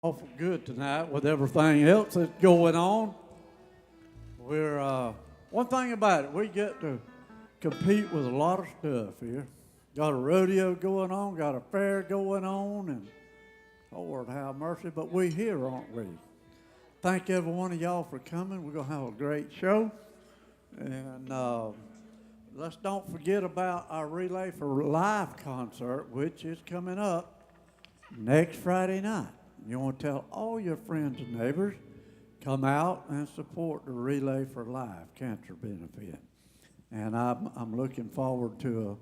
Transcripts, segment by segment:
Awful good tonight with everything else that's going on. One thing about it, we get to compete with a lot of stuff here. Got a rodeo going on, got a fair going on, and Lord have mercy, but we here, aren't we? Thank every one of y'all for coming. We're going to have a great show. And let's don't forget about our Relay for Life concert, which is coming up next Friday night. You want to tell all your friends and neighbors, come out and support the Relay for Life cancer benefit. And I'm looking forward to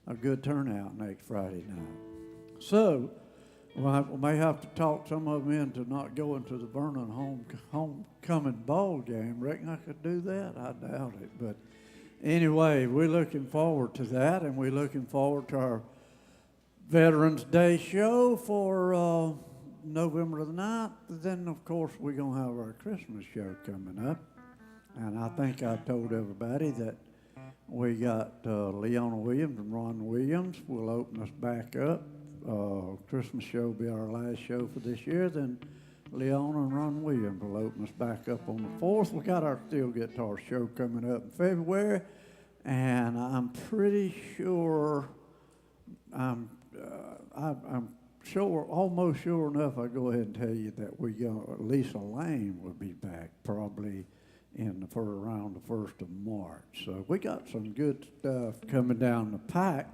a good turnout next Friday night. So, we may have to talk some of them into not going to the Vernon homecoming ball game. Reckon I could do that? I doubt it. But anyway, we're looking forward to that, and we're looking forward to our Veterans Day show for November the 9th. Then, of course, we're going to have our Christmas show coming up. And I think I've told everybody that we got Leona Williams and Ron Williams will open us back up. Christmas show will be our last show for this year. Then Leona and Ron Williams will open us back up on the 4th. We got our steel guitar show coming up in February. And I'm pretty sure, I'm sure, almost sure enough, I'll go ahead and tell you that Lisa Lane will be back probably for around the 1st of March. So we got some good stuff coming down the pike.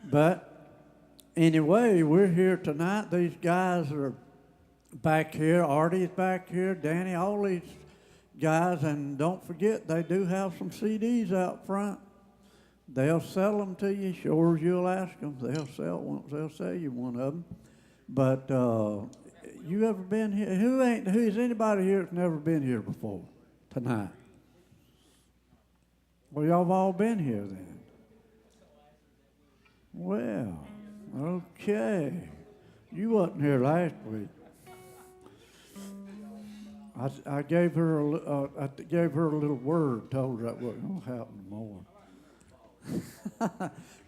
But anyway, we're here tonight. These guys are back here. Artie's back here. Danny, all these guys. And don't forget, they do have some CDs out front. They'll sell them to you, sure as you'll ask them. They'll sell you one of them. But you ever been here? Who's anybody here that's never been here before tonight? Well, y'all have all been here then. Well, okay. You wasn't here last week. I gave her a little word, told her that wasn't going to happen more.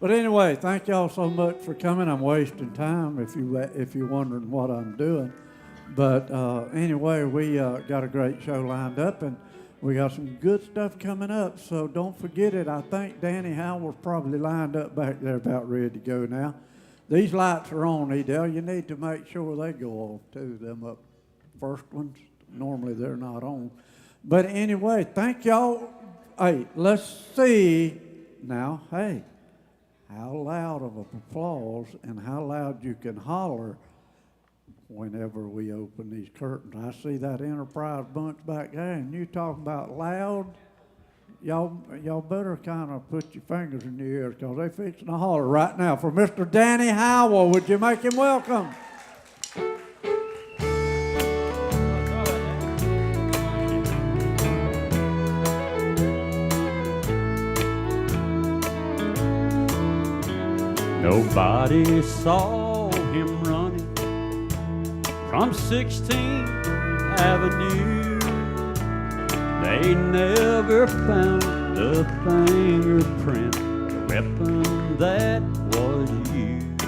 But anyway, thank y'all so much for coming. I'm wasting time if you're wondering what I'm doing. But anyway, we got a great show lined up, and we got some good stuff coming up. So don't forget it. I think Danny Howell's probably lined up back there about ready to go now. These lights are on, Edel. You need to make sure they go off too, them up first ones. Normally they're not on. But anyway, thank y'all. Hey, let's see. Now, hey, how loud of applause and how loud you can holler whenever we open these curtains. I see that Enterprise bunch back there, and you talking about loud. Y'all better kind of put your fingers in your ears because they fixing to holler right now for Mr. Danny Howell. Would you make him welcome? Nobody saw him running from 16th Avenue. They never found the fingerprint, the weapon that was used.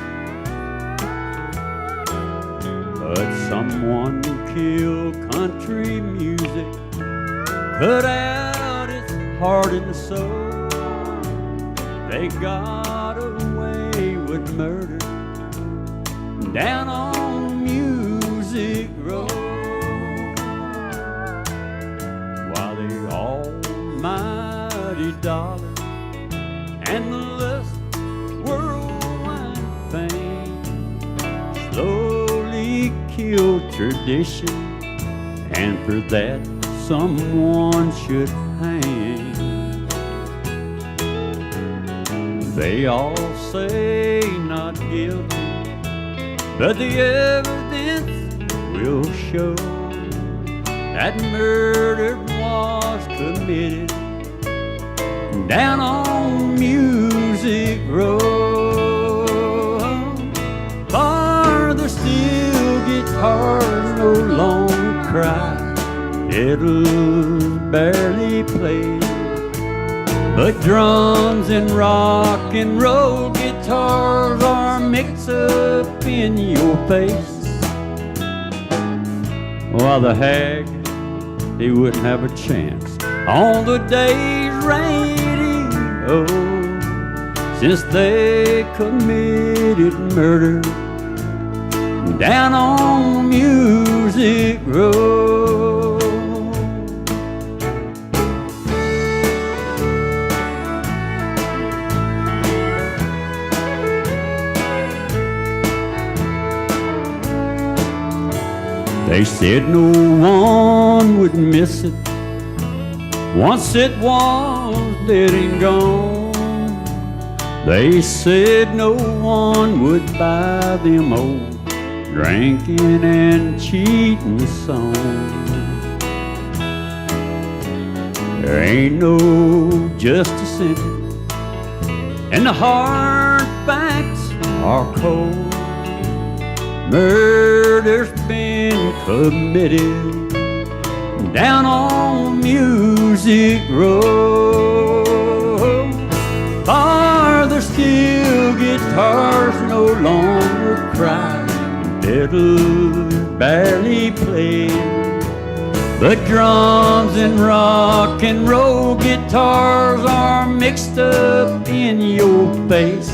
But someone killed country music, cut out its heart and soul. They got away with murder down on Music Road, while the almighty dollar and the lust worldwide fame slowly killed tradition, and for that someone should hang. They all say not guilty, but the evidence will show that murder was committed down on Music Road. Farther still, guitars no longer cry, fiddles barely play, but drums and rock and roll guitars are mixed up in your face. While the hag, he wouldn't have a chance on the day's radio since they committed murder down on Music Road. They said no one would miss it once it was dead and gone. They said no one would buy them old drinking and cheating songs. There ain't no justice in it, and the hard facts are cold. Murder's been committed down on Music Road. Farther still, guitars no longer cry, fiddles barely play, but drums and rock and roll guitars are mixed up in your face.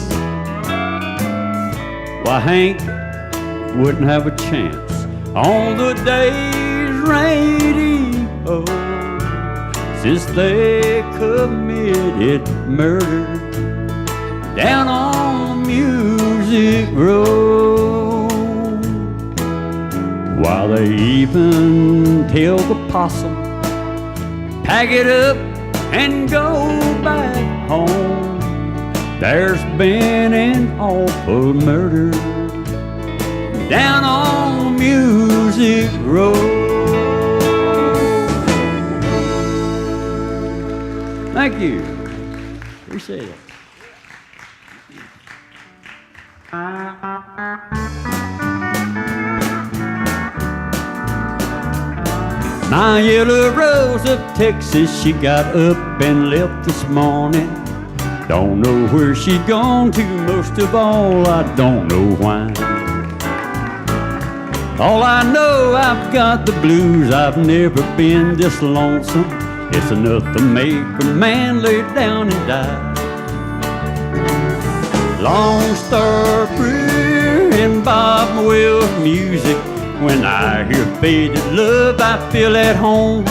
Why, Hank wouldn't have a chance on the day's radio since they committed murder down on Music Road. While they even tell the possum, pack it up and go back home. There's been an awful murder down on Music Road. Thank you. Appreciate it. My yellow rose of Texas, she got up and left this morning. Don't know where she gone to, most of all, I don't know why. All I know, I've got the blues, I've never been this lonesome. It's enough to make a man lay down and die. Lone Star Brew and Bob Wills music. When I hear faded love, I feel at home.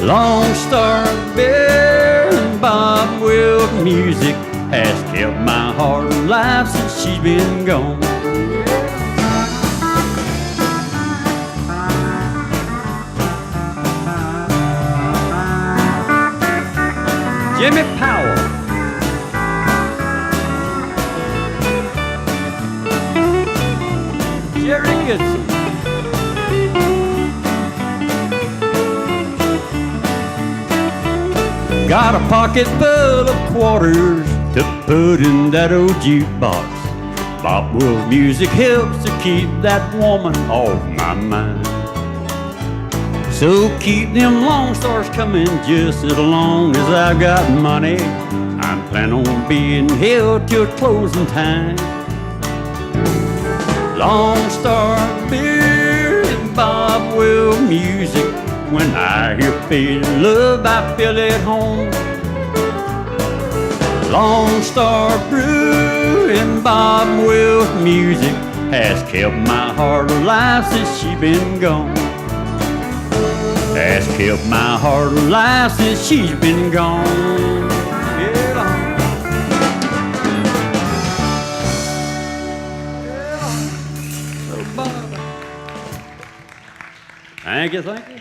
Lone Star Beer and Bob Wills music has kept my heart alive since she's been gone. Jimmy Powell, Jerry Goodson, got a pocket full of quarters to put in that old jukebox. Bob Wills music helps to keep that woman off my mind. So keep them Lone Stars coming just as long as I got money. I'm planning on being held till closing time. Lone Star Beer and Bob Wills music. When I hear fading love, I feel at home. Lone Star Brew and Bob Wills music has kept my heart alive since she's been gone. Has kept my heart alive since she's been gone. Yeah. So, Bob. Thank you, thank you.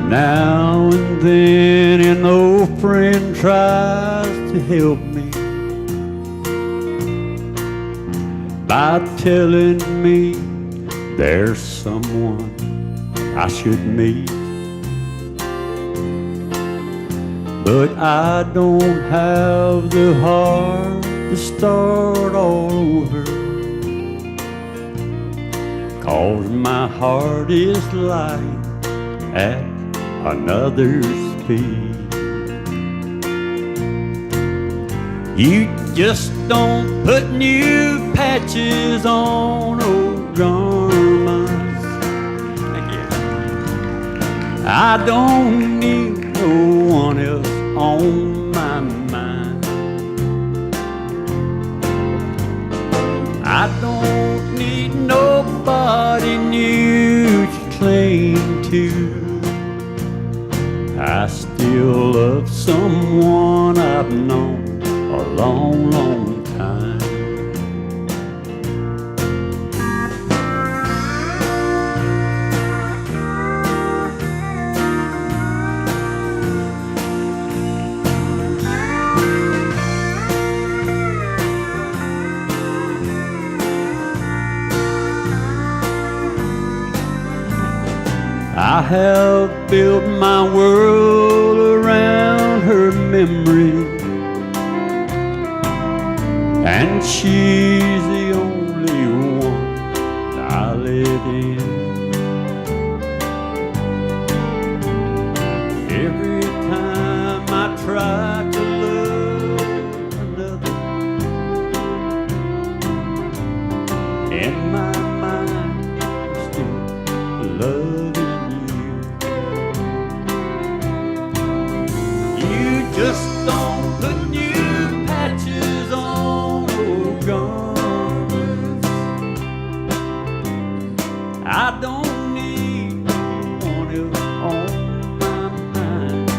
Now and then an old friend tries to help me by telling me there's someone I should meet. But I don't have the heart to start all over, 'cause my heart is lying at another's feet. You just don't put new patches on old garments. Thank you. I don't need no one else on my mind. I don't need nobody new to cling to. I still love someone I've known a long, long time. I have built my world around her memory, and she's the only one I let in. Every time I try to love another, in my mind I'm still loving you. You just don't put new patches on old garments. I don't need one else on my mind.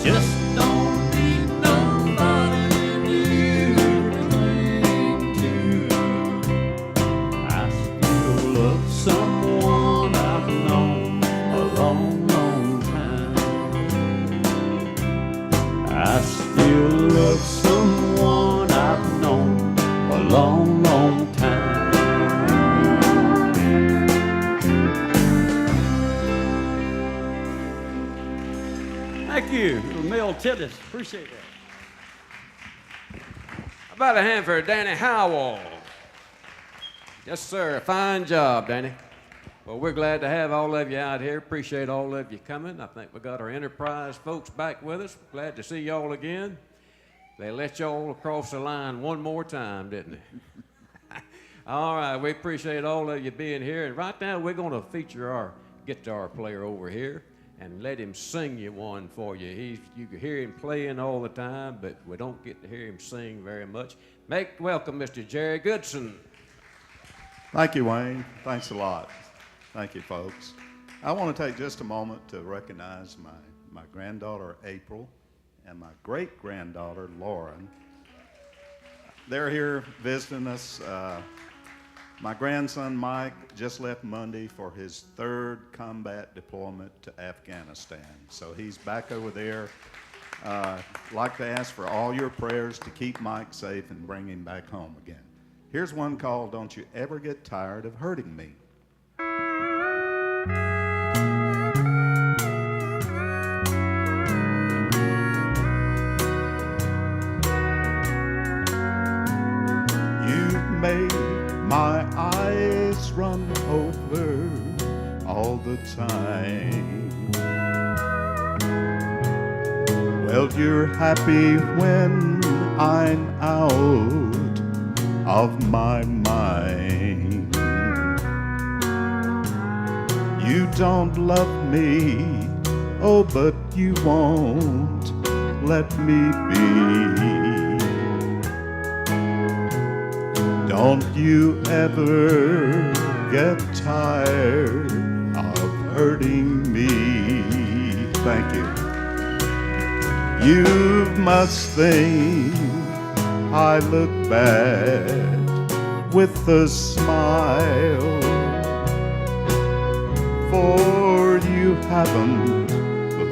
Just don't need nobody new to cling to. I still love someone I've known a long, long time. I still love someone I've known a long, long time. Thank you, little Mel Tillis. Appreciate that. How about a hand for Danny Howell? Yes, sir. Fine job, Danny. Well, we're glad to have all of you out here. Appreciate all of you coming. I think we got our Enterprise folks back with us. Glad to see y'all again. They let y'all across the line one more time, didn't they? All right, we appreciate all of you being here. And right now, we're going to feature our guitar player over here and let him sing you one for you. You can hear him playing all the time, but we don't get to hear him sing very much. Make welcome Mr. Jerry Goodson. Thank you, Wayne. Thanks a lot. Thank you, folks. I want to take just a moment to recognize my granddaughter, April, and my great-granddaughter, Lauren. They're here visiting us. My grandson, Mike, just left Monday for his 3rd combat deployment to Afghanistan. So he's back over there. Like to ask for all your prayers to keep Mike safe and bring him back home again. Here's one called Don't You Ever Get Tired of Hurting Me. You've made my eyes run over all the time. Well, you're happy when I'm out of my mind. You don't love me, oh, but you won't let me be. Don't you ever get tired of hurting me. Thank you. You must think I look bad with a smile, for you haven't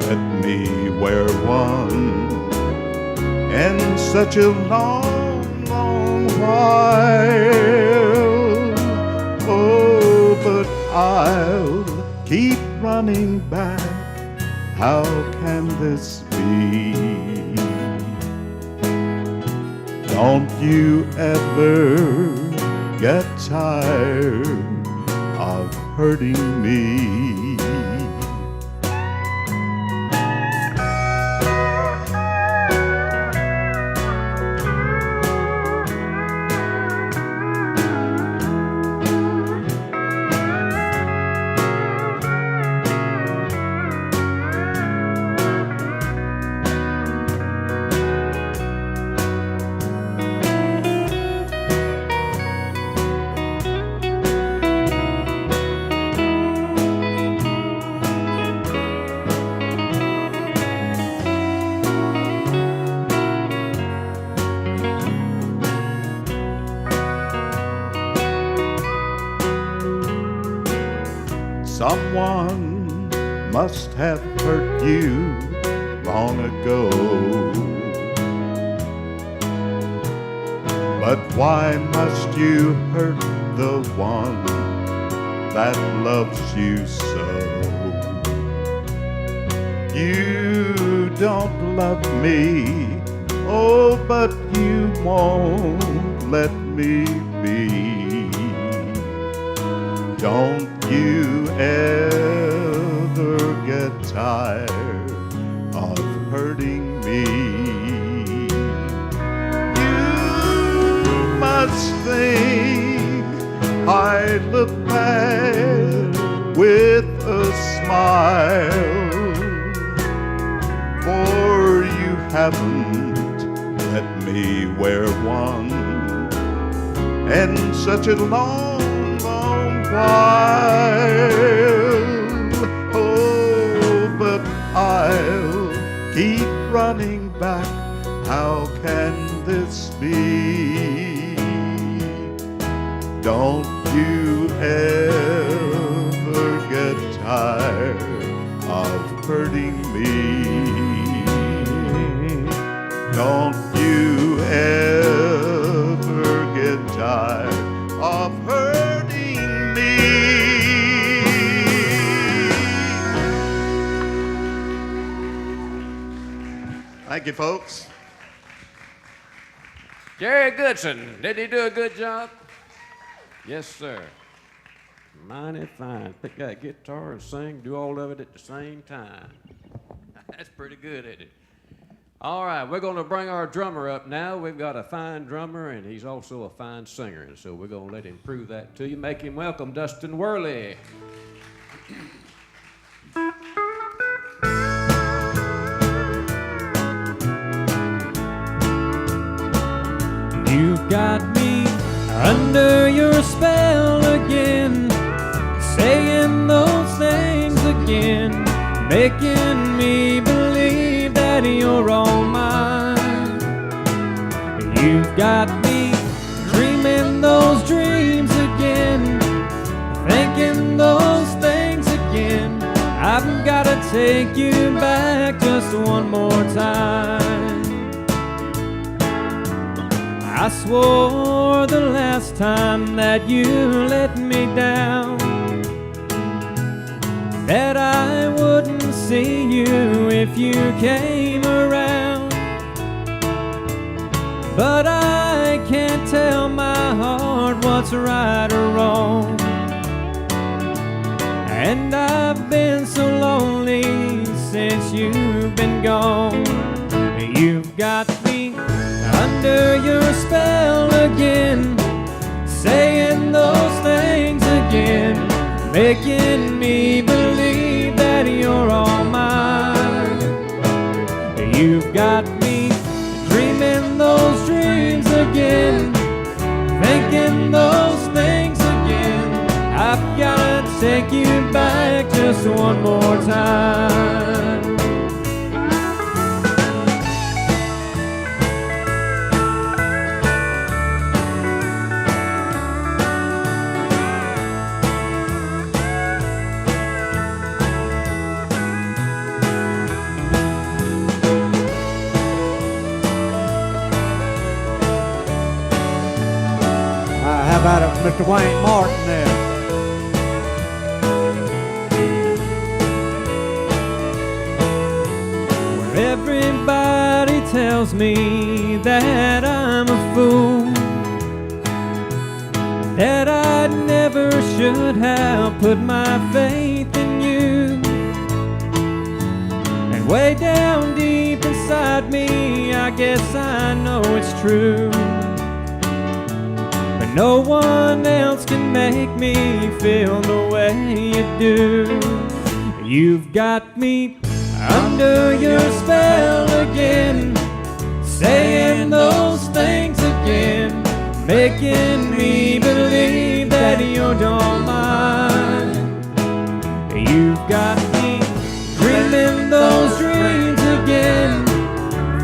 let me wear one in such a long, long while. Oh, but I'll keep running back. How can this be? Don't you ever get tired of hurting me. Someone must have hurt you long ago. But why must you hurt the one that loves you so? You don't love me, oh, but you won't let me be. Don't you ever get tired of hurting me. You must think I look bad with a smile, for you haven't let me wear one in such a long while. Oh, but I'll keep running back. How can this be? Don't you ever get tired of hurting me. Don't you ever get tired of hurting me. Thank you, folks. Jerry Goodson, did he do a good job? Yes, sir. Mighty fine. Pick that guitar and sing, do all of it at the same time. That's pretty good, isn't it? All right, we're going to bring our drummer up now. We've got a fine drummer, and he's also a fine singer, and so we're going to let him prove that to you. Make him welcome, Dustin Worley. You've got me under your spell again, saying those things again, making me believe that you're all mine. You've got me dreaming those dreams again, thinking those things again. I've got to take you back just one more time. I swore the last time that you let me down that I wouldn't see you if you came around. But I can't tell my heart what's right or wrong, and I've been so lonely since you've been gone. You've got me under your spell again, saying those things again, making me believe that you're all mine. You've got me dreaming those dreams again, thinking those things again. I've got to take you back just one more time. How about it, Mr. Wayne Martin there? Everybody tells me that I'm a that I never should have put my faith in you. And way down deep inside me, I guess I know it's true. But no one else can make me feel the way you do. You've got me under your spell again, saying those things again, making me believe that you don't mind. You've got me dreaming those dreams again,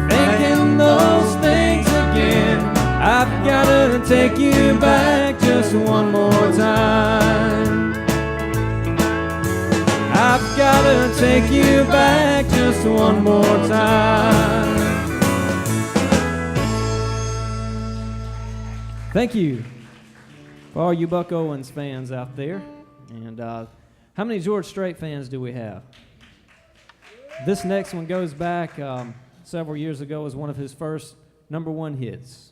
thinking those things again. I've gotta take you back just one more time. I've gotta take you back just one more time. Thank you for all you Buck Owens fans out there. And how many George Strait fans do we have? This next one goes back several years ago as one of his first #1 hits.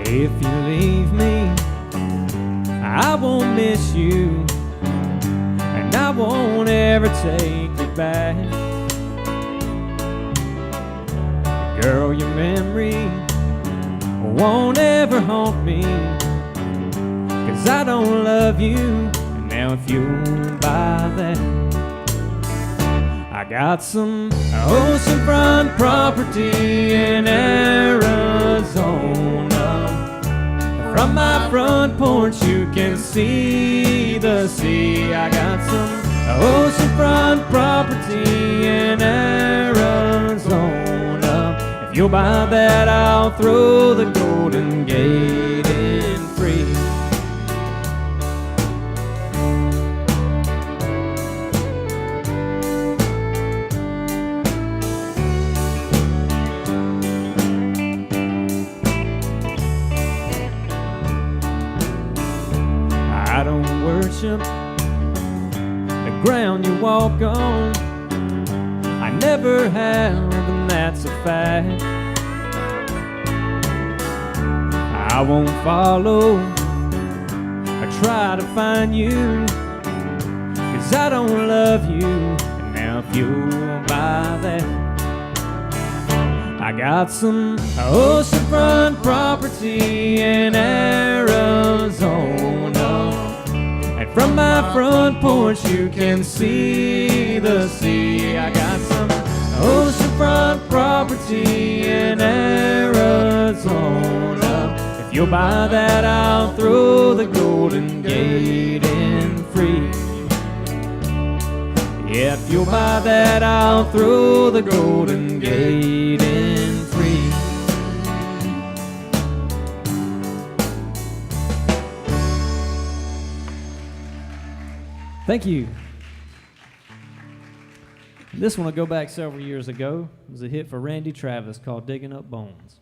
If you leave me, I won't miss you, and I won't ever take you back. Girl, your memory won't ever haunt me, 'cause I don't love you. And now if you'll buy that, I got some oceanfront property in Arizona. From my front porch you can see the sea. I got some oceanfront property in Arizona. If you'll buy that, I'll throw the Golden Gate in free. I don't worship the ground you walk on. I never have, and that's a fact. I won't follow or try to find you, 'cause I don't love you. And now if you'll buy that, I got some oceanfront property in Arizona. And from my front porch you can see the sea. I got some oceanfront property in Arizona. If you'll buy that, I'll throw the Golden Gate in free. Yeah, if you'll buy that, I'll throw the Golden Gate in free. Thank you. This one will go back several years ago. It was a hit for Randy Travis called Digging Up Bones.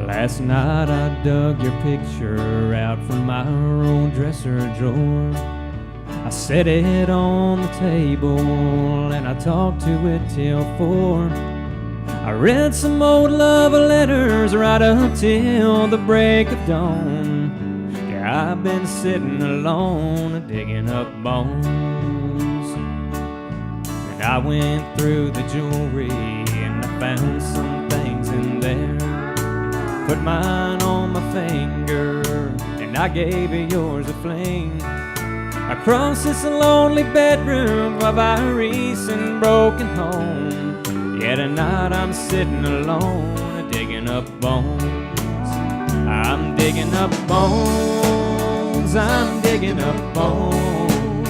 Last night I dug your picture out from my old dresser drawer. I set it on the table and I talked to it till 4. I read some old love letters right up till the break of dawn. Yeah, I've been sitting alone digging up bones. And I went through the jewelry and I found some things in there. Put mine on my finger and I gave yours a fling. Across this lonely bedroom of our recent broken home. Yeah, tonight I'm sitting alone, digging up bones. I'm digging up bones, I'm digging up bones.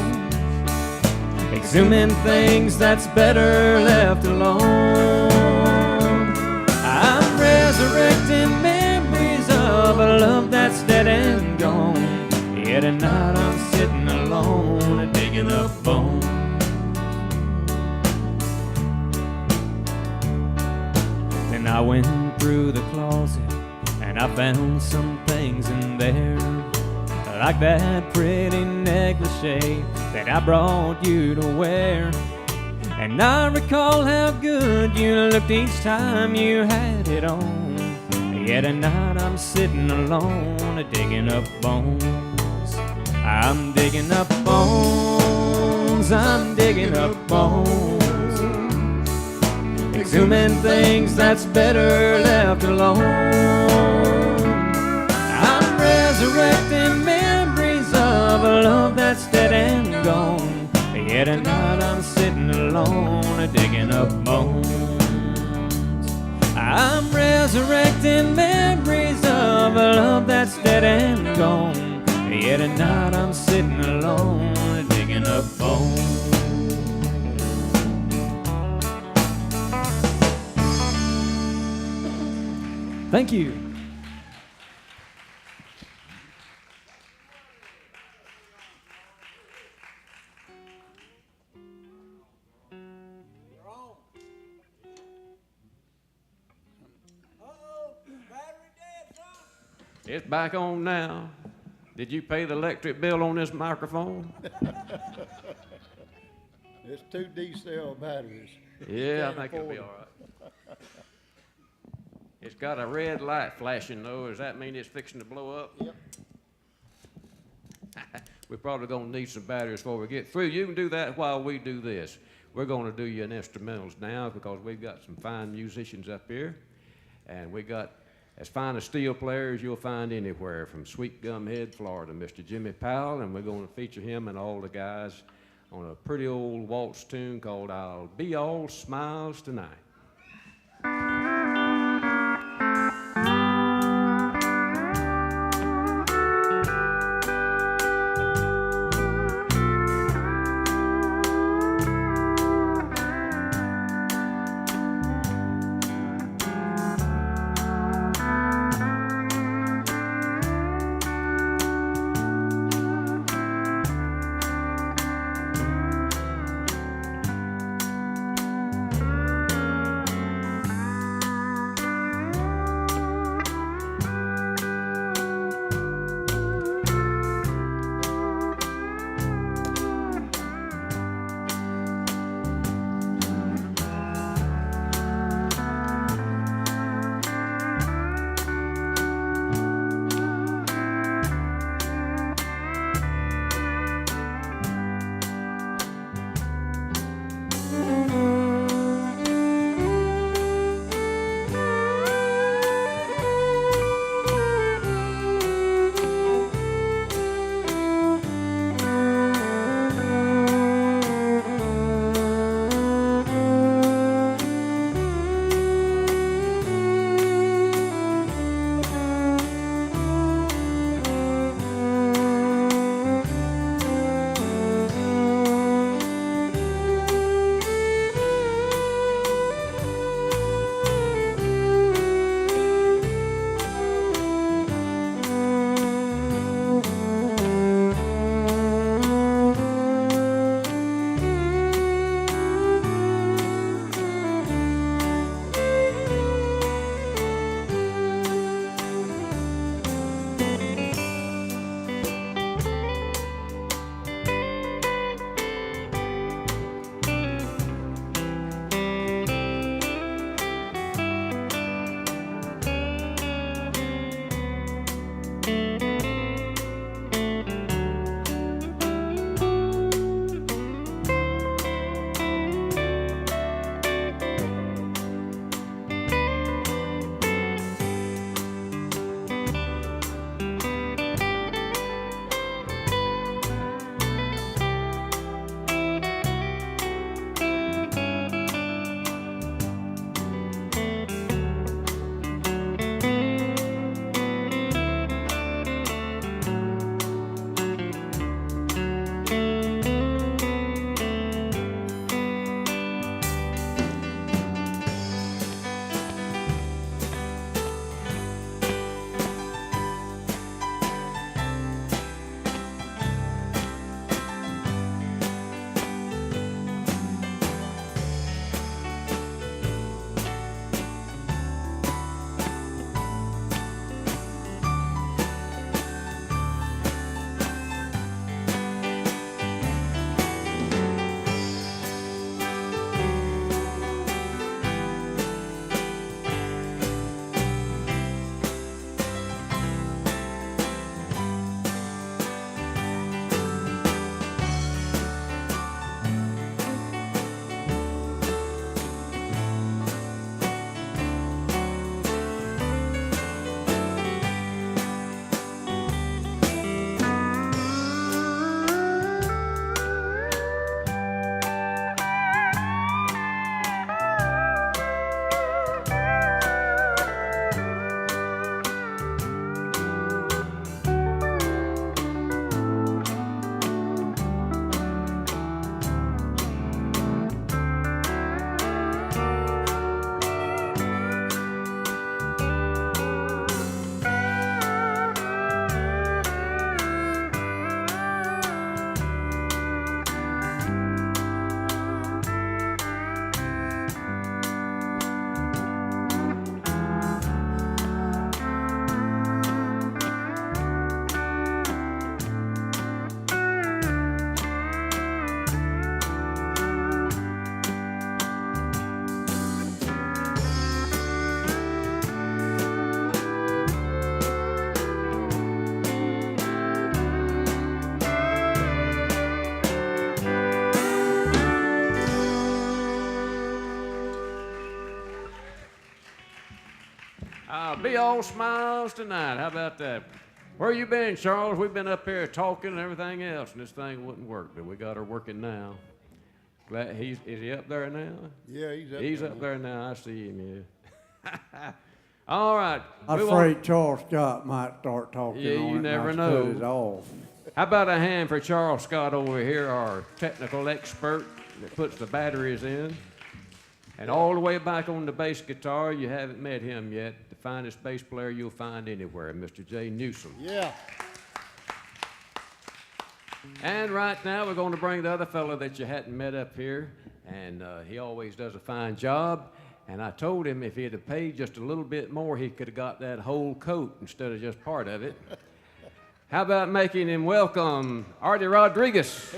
Exhuming things that's better left alone. I'm resurrecting memories of a love that's dead and gone. Yeah, tonight closet, and I found some things in there, like that pretty negligee that I brought you to wear. And I recall how good you looked each time you had it on. Yet tonight I'm sitting alone, digging up bones. I'm digging up bones, I'm digging up bones, exhuming things that's better left alone. I'm resurrecting memories of a love that's dead and gone. Yet tonight I'm sitting alone, digging up bones. I'm resurrecting memories of a love that's dead and gone. Yet tonight I'm sitting alone, digging up bones. Thank you. It's back on now. Did you pay the electric bill on this microphone? It's 2 D-cell batteries. Yeah, I think it'll be all right. It's got a red light flashing though. Does that mean it's fixing to blow up? Yep. We're probably gonna need some batteries before we get through. You can do that while we do this. We're gonna do you an instrumentals now because we've got some fine musicians up here, and we got as fine a steel player as you'll find anywhere from Sweet Gum Head, Florida, Mr. Jimmy Powell, and we're going to feature him and all the guys on a pretty old waltz tune called I'll Be All Smiles Tonight. all smiles tonight. How about that? Where you been, Charles? We've been up here talking and everything else, and this thing wouldn't work, but we got her working now. Glad is he up there now? Yeah, He's up there now. I see him, yeah. All right. I'm afraid Charles Scott might start talking Yeah, on you it never and I know. put it off. How about a hand for Charles Scott over here, our technical expert that puts the batteries in? And all the way back on the bass guitar, you haven't met him yet. The finest bass player you'll find anywhere, Mr. Jay Newsom. Yeah. And right now, we're going to bring the other fellow that you hadn't met up here, and he always does a fine job. And I told him if he'd have paid just a little bit more, he could have got that whole coat instead of just part of it. How about making him welcome Artie Rodriguez?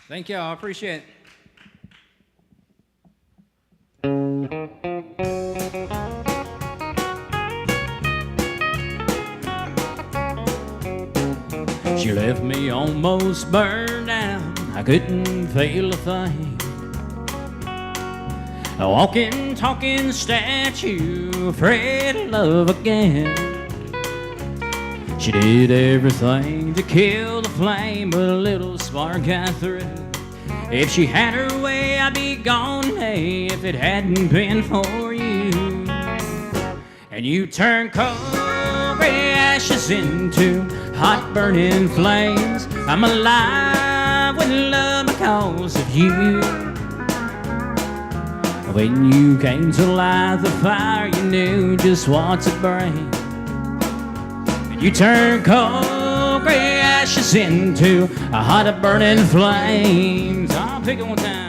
Thank y'all. I appreciate it. She left me almost burned out. I couldn't feel a thing. A walking, talking statue, afraid of love again. She did everything to kill the flame, but a little spark got through. If she had her way, I'd be gone, hey, if it hadn't been for you. And you turned cold gray ashes into hot burning flames. I'm alive with love because of you. When you came to light the fire, you knew just what to bring. And you turned cold gray ashes into a hot burning flames. I'll pick it one time.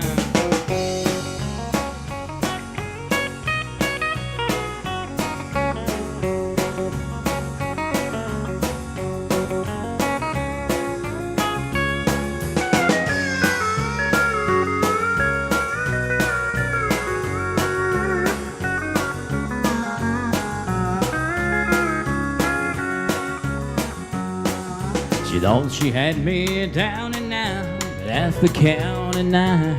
She thought she had me down and out, but at the count of 9,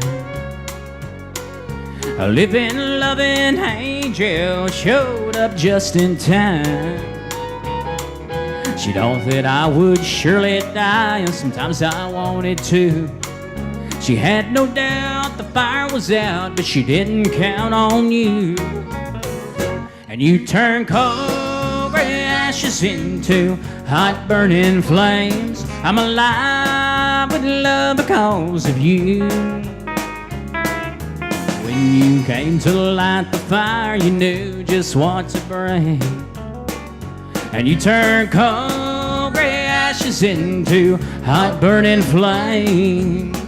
a living, loving angel showed up just in time. She thought that I would surely die, and sometimes I wanted to. She had no doubt the fire was out, but she didn't count on you. And you turned cold gray ashes into hot burning flames. I'm alive with love because of you. When you came to light the fire, you knew just what to bring. And you turned cold gray ashes into hot burning flames.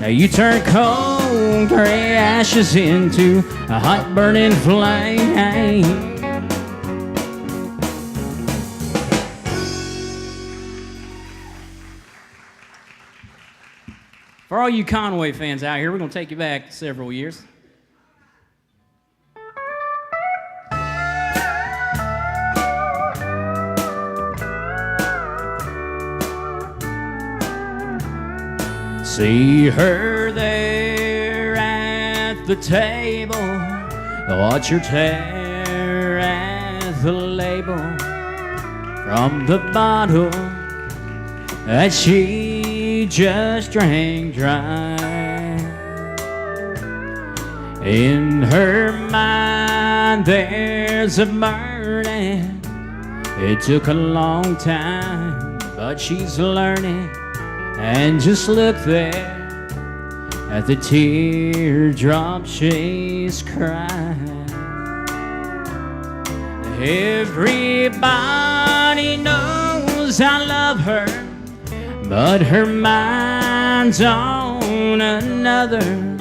Now you turned cold gray ashes into a hot burning flame. For all you Conway fans out here, we're going to take you back several years. See her there at the table, watch her tear at the label from the bottle that she just drank dry. In her mind there's a burning. It took a long time, but she's learning. And just look there at the teardrop she's crying. Everybody knows I love her, but her mind's on another.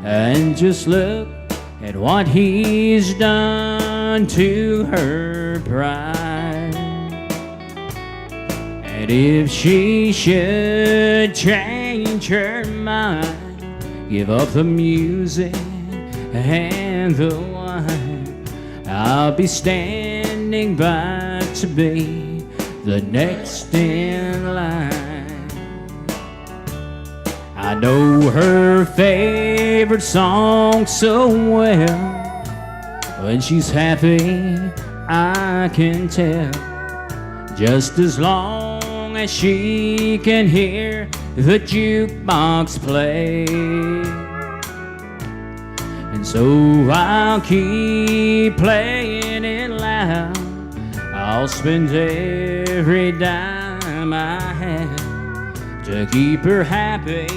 And just look at what he's done to her pride. And if she should change her mind, give up the music and the wine, I'll be standing by to be the next in line. I know her favorite song so well. When she's happy, I can tell, just as long as she can hear the jukebox play. And so I'll keep playing it loud. I'll spend every dime I have to keep her happy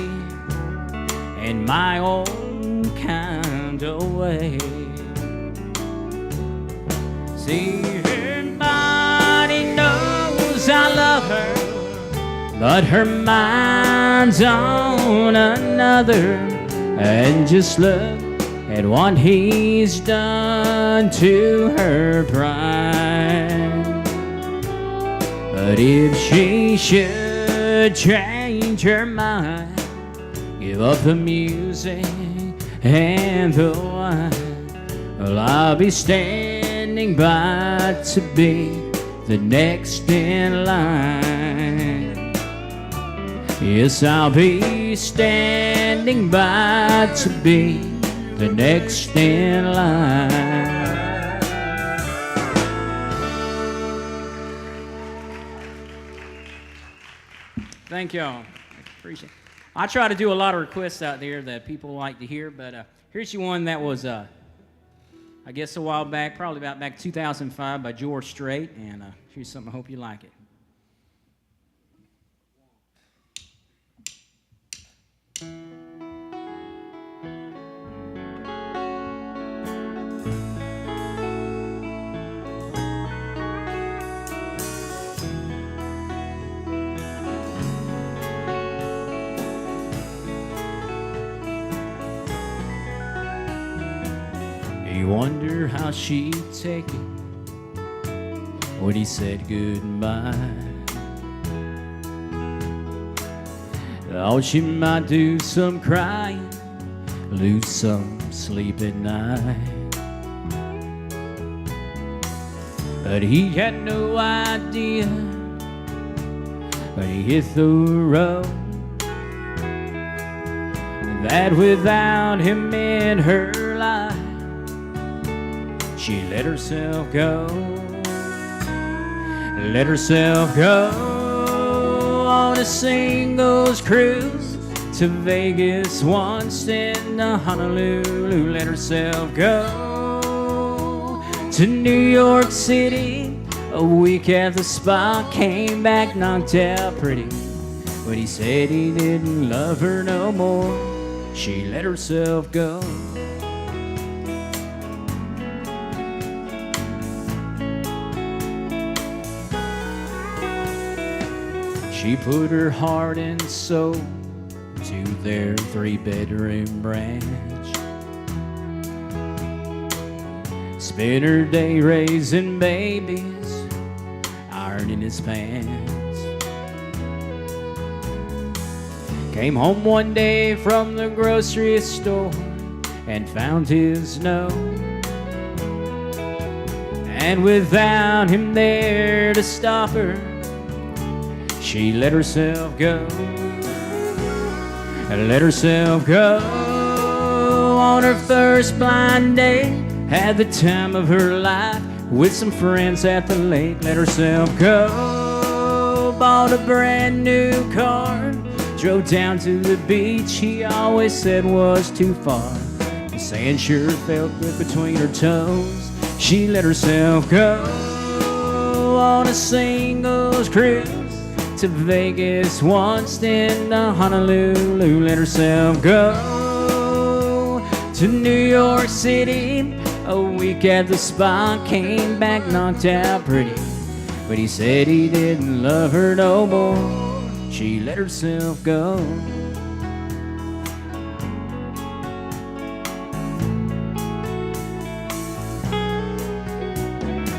in my own kind of way. See, her body knows I love her, but her mind's on another. And just look at what he's done to her pride. But if she should change her mind, give up the music and the wine, well, I'll be standing by to be the next in line. Yes, I'll be standing by to be the next in line. Thank y'all. Appreciate it. I try to do a lot of requests out there that people like to hear, but here's you one that was, I guess, a while back, probably about back 2005 by George Strait, and here's something. I hope you like it. You wonder how she'd take it when he said goodbye. Oh, she might do some crying, lose some sleep at night. But he had no idea when he hit the road that without him in her life, she let herself go on a singles cruise to Vegas, once then to Honolulu. Let herself go to New York City, a week at the spa, came back knocked out pretty. But he said he didn't love her no more. She let herself go. She put her heart and soul to their 3-bedroom ranch. Spent her day raising babies, ironing his pants. Came home one day from the grocery store and found his note. And without him there to stop her, she let herself go. Let herself go on her first blind date. Had the time of her life with some friends at the lake. Let herself go. Bought a brand new car, drove down to the beach he always said was too far. The sand sure felt good between her toes. She let herself go on a singles cruise to Vegas, once then to Honolulu. Let herself go to New York City, a week at the spa, came back knocked out pretty. But he said he didn't love her no more. She let herself go.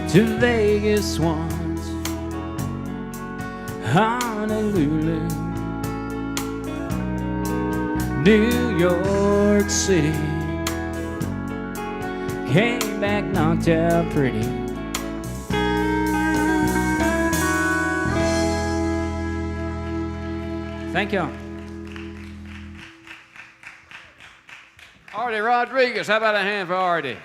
To Vegas once, Honolulu, New York City, came back knocked out pretty. Thank y'all. Artie Rodriguez, how about a hand for Artie?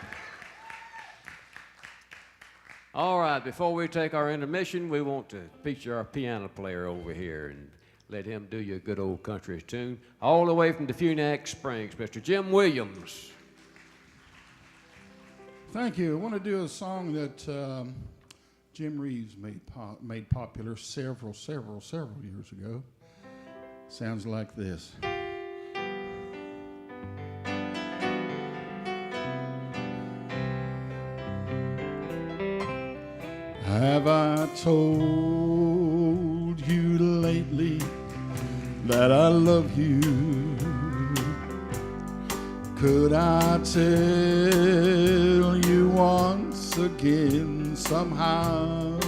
All right, before we take our intermission, we want to feature our piano player over here and let him do you a good old country tune. All the way from Defuniak Springs, Mr. Jim Williams. Thank you. I want to do a song that Jim Reeves made popular several years ago. Sounds like this. Have I told you lately that I love you? Could I tell you once again somehow?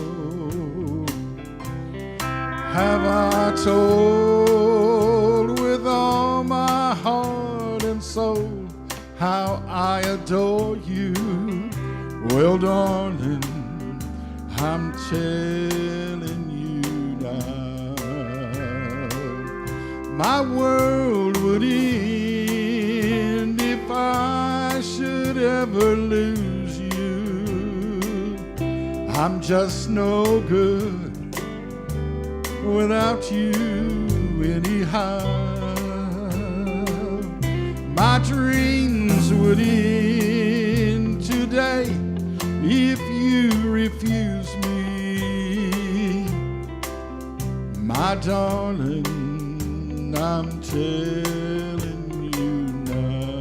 Have I told with all my heart and soul how I adore you? Well, darling, I'm telling you now, my world would end if I should ever lose you. I'm just no good without you anyhow. My dreams would end today if you refuse me, my darling, I'm telling you now.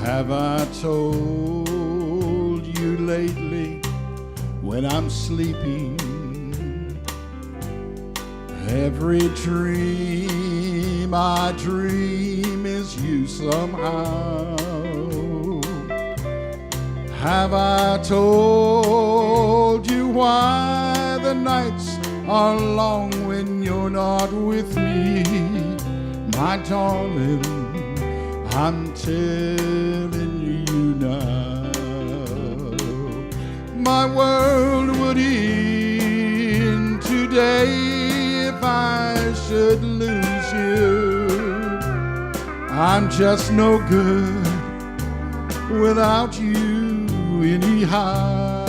Have I told you lately when I'm sleeping? Every dream I dream is you somehow. Have I told you why the nights are long when you're not with me? My darling, I'm telling you now, my world would end today if I should lose you. I'm just no good without you anyhow.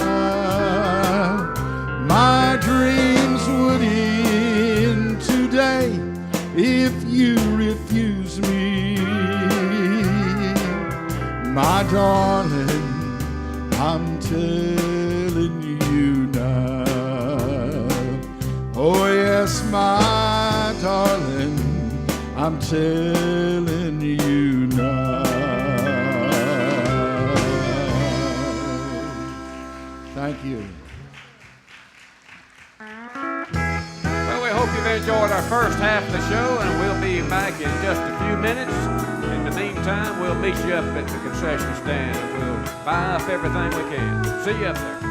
My dreams would end today if you refuse me. My darling, I'm telling you now. Oh yes, my darling, I'm telling you now. Thank you. Well, we hope you've enjoyed our first half of the show, and we'll be back in just a few minutes. In the meantime, we'll meet you up at the concession stand and we'll buy up everything we can. See you up there.